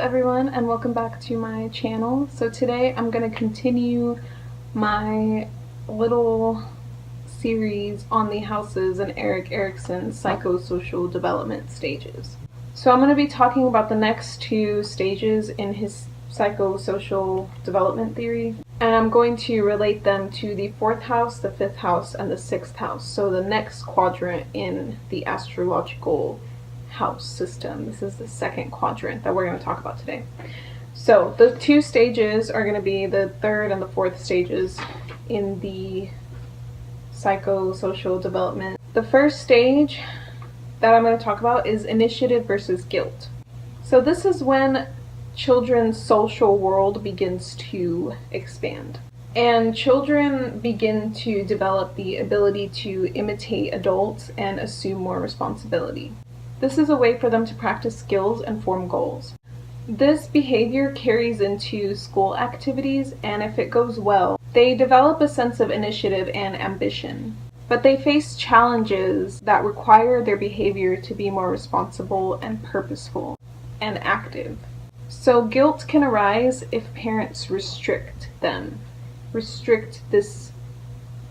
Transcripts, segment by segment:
everyone, and welcome back to my channel. So today I'm going to continue my little series on the houses in Erikson's psychosocial development stages. So I'm going to be talking about the next two stages in his psychosocial development theory, and I'm going to relate them to the 4th house, the 5th house, and the 6th house. So the next quadrant in the astrological house system. This is the 2nd quadrant that we're going to talk about today. So the two stages are going to be the 3rd and the 4th stages in the psychosocial development. The first stage that I'm going to talk about is initiative versus guilt. So this is when children's social world begins to expand, and children begin to develop the ability to imitate adults and assume more responsibility. This is a way for them to practice skills and form goals. This behavior carries into school activities, and if it goes well, they develop a sense of initiative and ambition. But they face challenges that require their behavior to be more responsible and purposeful and active. So guilt can arise if parents restrict this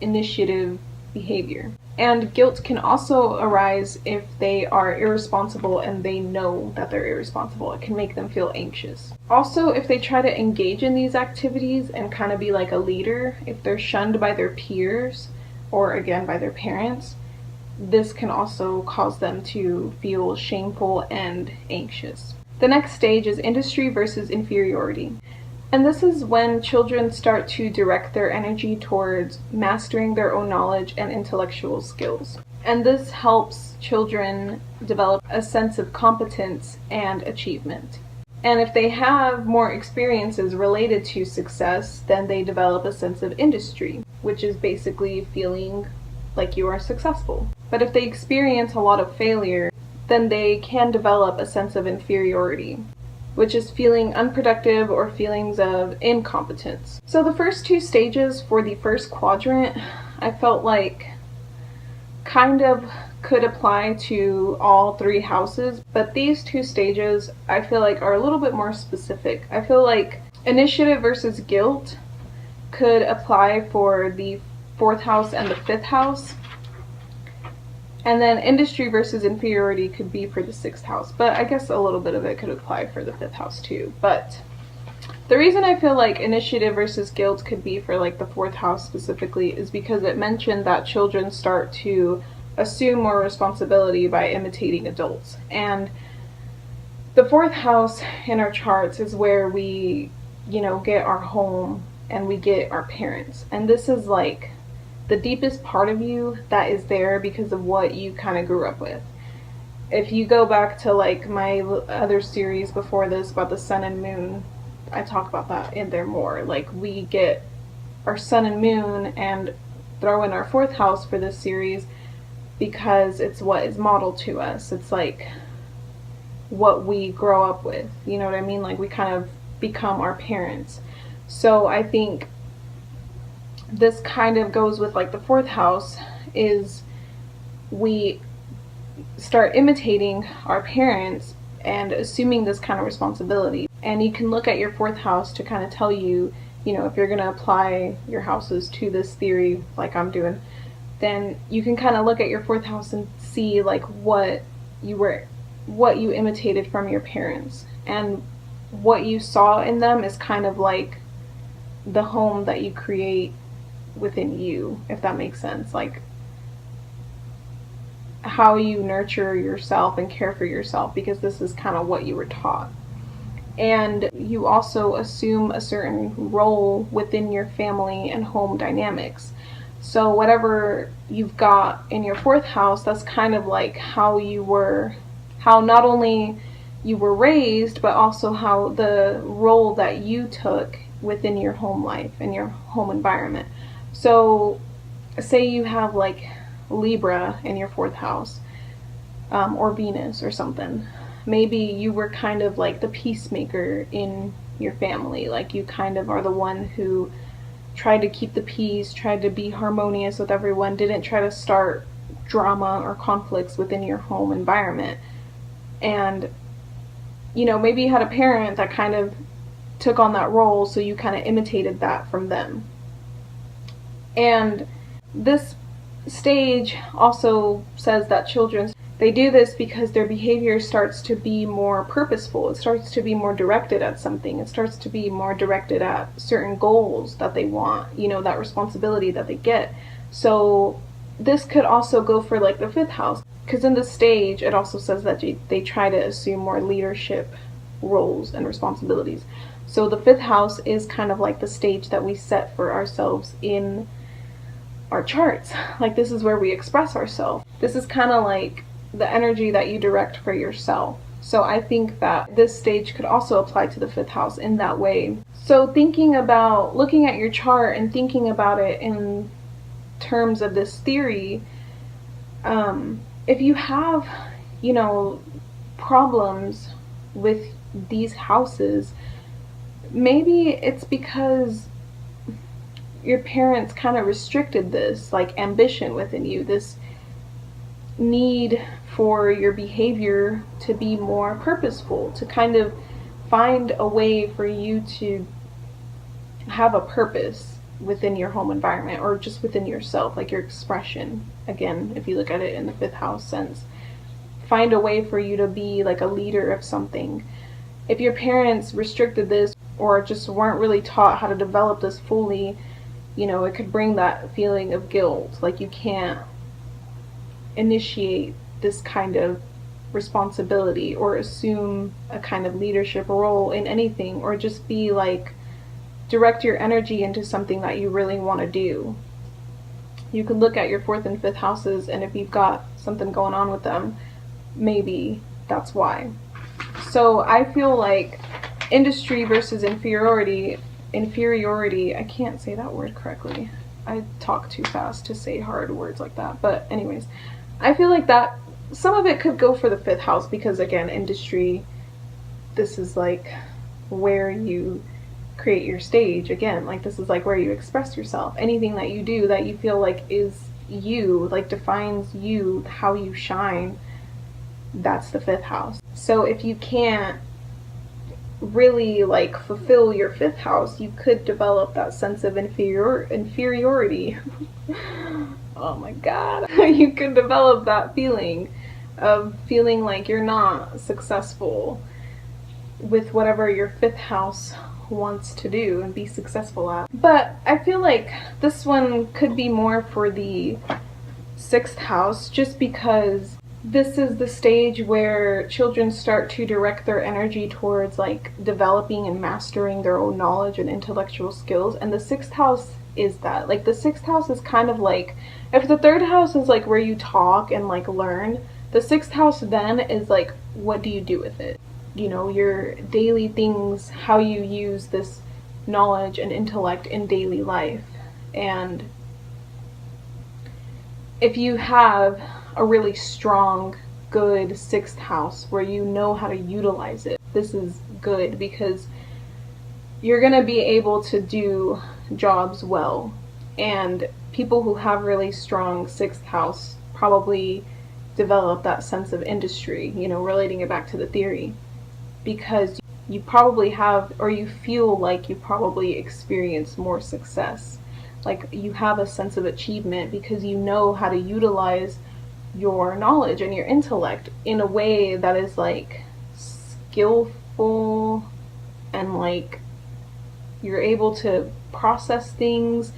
initiative behavior. And guilt can also arise if they are irresponsible and they know that they're irresponsible. It can make them feel anxious. Also, if they try to engage in these activities and kind of be like a leader, if they're shunned by their peers or again by their parents, this can also cause them to feel shameful and anxious. The next stage is industry versus inferiority. And this is when children start to direct their energy towards mastering their own knowledge and intellectual skills. And this helps children develop a sense of competence and achievement. And if they have more experiences related to success, then they develop a sense of industry, which is basically feeling like you are successful. But if they experience a lot of failure, then they can develop a sense of inferiority, which is feeling unproductive or feelings of incompetence. So the first two stages for the first quadrant, I felt like kind of could apply to all 3 houses, but these two stages I feel like are a little bit more specific. I feel like initiative versus guilt could apply for the 4th house and the 5th house. And then industry versus inferiority could be for the 6th house, but I guess a little bit of it could apply for the 5th house too. But the reason I feel like initiative versus guilt could be for like the 4th house specifically is because it mentioned that children start to assume more responsibility by imitating adults. And the 4th house in our charts is where we, get our home and we get our parents. And this is like the deepest part of you that is there because of what you kind of grew up with. If you go back to like my other series before this about the sun and moon, I talk about that in there more. Like we get our sun and moon and throw in our 4th house for this series because it's what is modeled to us. It's like what we grow up with, you know what I mean? Like we kind of become our parents. So I think this kind of goes with like the 4th house is we start imitating our parents and assuming this kind of responsibility. And you can look at your 4th house to kind of tell you, if you're going to apply your houses to this theory like I'm doing, then you can kind of look at your 4th house and see like what you imitated from your parents, and what you saw in them is kind of like the home that you create within you, if that makes sense. Like how you nurture yourself and care for yourself, because this is kind of what you were taught. And you also assume a certain role within your family and home dynamics. So whatever you've got in your 4th house, that's kind of like how not only you were raised, but also how the role that you took within your home life and your home environment. So say you have like Libra in your 4th house, or Venus or something. Maybe you were kind of like the peacemaker in your family. Like you kind of are the one who tried to keep the peace, tried to be harmonious with everyone, didn't try to start drama or conflicts within your home environment. And you know, maybe you had a parent that kind of took on that role, so you kind of imitated that from them. And this stage also says that children, they do this because their behavior starts to be more purposeful. It starts to be more directed at something. It starts to be more directed at certain goals that they want, you know, that responsibility that they get. So this could also go for like the 5th house, because in this stage it also says that they try to assume more leadership roles and responsibilities. So the 5th house is kind of like the stage that we set for ourselves in our charts. Like, this is where we express ourselves. This is kind of like the energy that you direct for yourself. So I think that this stage could also apply to the 5th house in that way. So thinking about, looking at your chart and thinking about it in terms of this theory, if you have, you know, problems with these houses, maybe it's because your parents kind of restricted this, like, ambition within you, this need for your behavior to be more purposeful, to kind of find a way for you to have a purpose within your home environment, or just within yourself, like your expression. Again, if you look at it in the 5th house sense, find a way for you to be like a leader of something. If your parents restricted this, or just weren't really taught how to develop this fully, you know, it could bring that feeling of guilt, like you can't initiate this kind of responsibility or assume a kind of leadership role in anything, or just be like, direct your energy into something that you really want to do. You could look at your 4th and 5th houses, and if you've got something going on with them, maybe that's why. So I feel like industry versus inferiority, I can't say that word correctly. I talk too fast to say hard words like that. But anyways, I feel like that some of it could go for the 5th house, because again, industry, this is like where you create your stage. Again, like, this is like where you express yourself. Anything that you do that you feel like is you, like defines you, how you shine, that's the 5th house. So if you can't really like fulfill your 5th house, you could develop that sense of inferiority. Oh my god. You could develop that feeling of feeling like you're not successful with whatever your 5th house wants to do and be successful at. But I feel like this one could be more for the 6th house, just because this is the stage where children start to direct their energy towards like developing and mastering their own knowledge and intellectual skills, and the 6th house is that. Like, the 6th house is kind of like, if the 3rd house is like where you talk and like learn, the 6th house then is like, what do you do with it? You know, your daily things, how you use this knowledge and intellect in daily life. And if you have a really strong, good 6th house where you know how to utilize it, this is good, because you're going to be able to do jobs well. And people who have really strong 6th house probably develop that sense of industry, you know, relating it back to the theory, because you probably have, or you feel like you probably experience more success. Like, you have a sense of achievement because you know how to utilize your knowledge and your intellect in a way that is like skillful, and like you're able to process things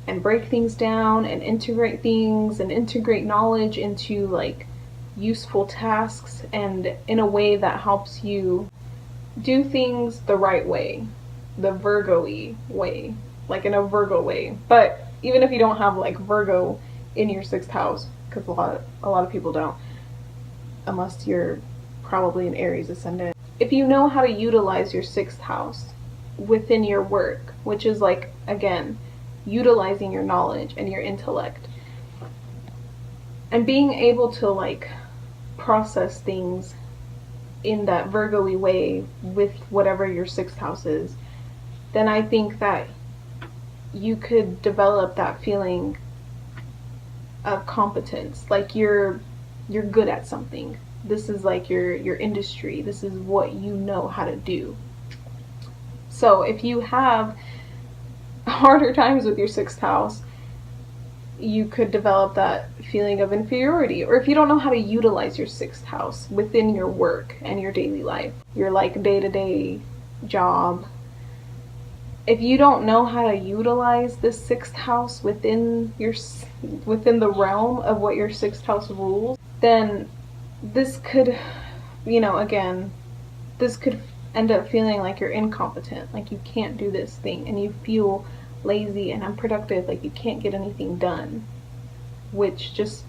and break things down and integrate things and integrate knowledge into like useful tasks, and in a way that helps you do things the right way, the Virgo-y way, like in a Virgo way. But even if you don't have like Virgo in your 6th house, because a lot of people don't, unless you're probably an Aries ascendant, if you know how to utilize your 6th house within your work, which is like, again, utilizing your knowledge and your intellect, and being able to like process things in that Virgo-y way with whatever your 6th house is, then I think that you could develop that feeling of competence, like you're good at something, This is like your industry. This is what you know how to do. So if you have harder times with your 6th house, you could develop that feeling of inferiority. Or if you don't know how to utilize your 6th house within your work and your daily life, your like day-to-day job, if you don't know how to utilize this 6th house within the realm of what your 6th house rules, then this could, again, this could end up feeling like you're incompetent, like you can't do this thing, and you feel lazy and unproductive, like you can't get anything done, which just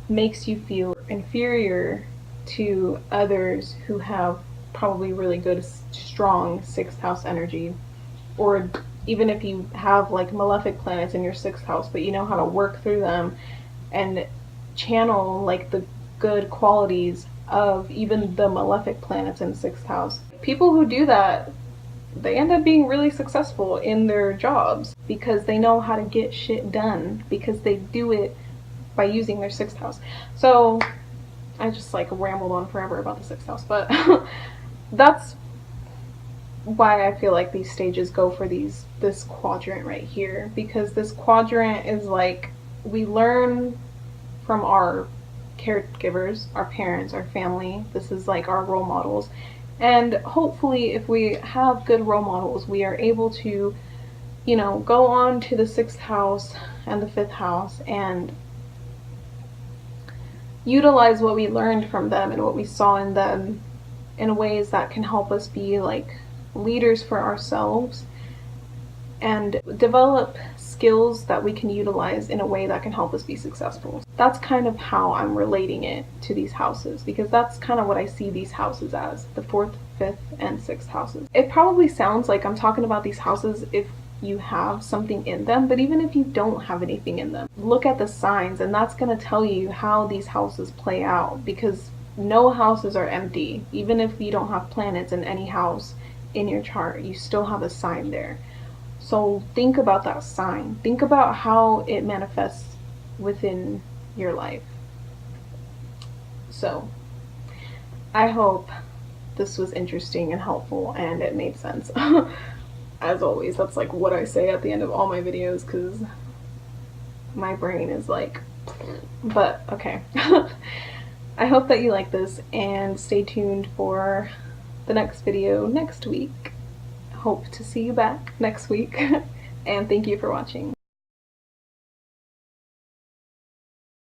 makes you feel inferior to others who have probably really good, strong 6th house energy. Or even if you have like malefic planets in your 6th house, but you know how to work through them and channel like the good qualities of even the malefic planets in 6th house. People who do that, they end up being really successful in their jobs because they know how to get shit done, because they do it by using their 6th house. So I just like rambled on forever about the 6th house, but that's why I feel like these stages go for this quadrant right here, because this quadrant is like, we learn from our caregivers, our parents, our family. This is like our role models, and hopefully if we have good role models, we are able to, go on to the 6th house and the 5th house and utilize what we learned from them and what we saw in them in ways that can help us be like leaders for ourselves and develop skills that we can utilize in a way that can help us be successful. That's kind of how I'm relating it to these houses, because that's kind of what I see these houses as, the 4th, 5th, and 6th houses. It probably sounds like I'm talking about these houses if you have something in them, but even if you don't have anything in them, look at the signs, and that's going to tell you how these houses play out, because no houses are empty. Even if you don't have planets in any house in your chart, you still have a sign there. So think about that sign. Think about how it manifests within your life. So I hope this was interesting and helpful and it made sense. As always, that's like what I say at the end of all my videos, because my brain is like, but okay. I hope that you like this, and stay tuned for the next video next week. Hope to see you back next week, and thank you for watching.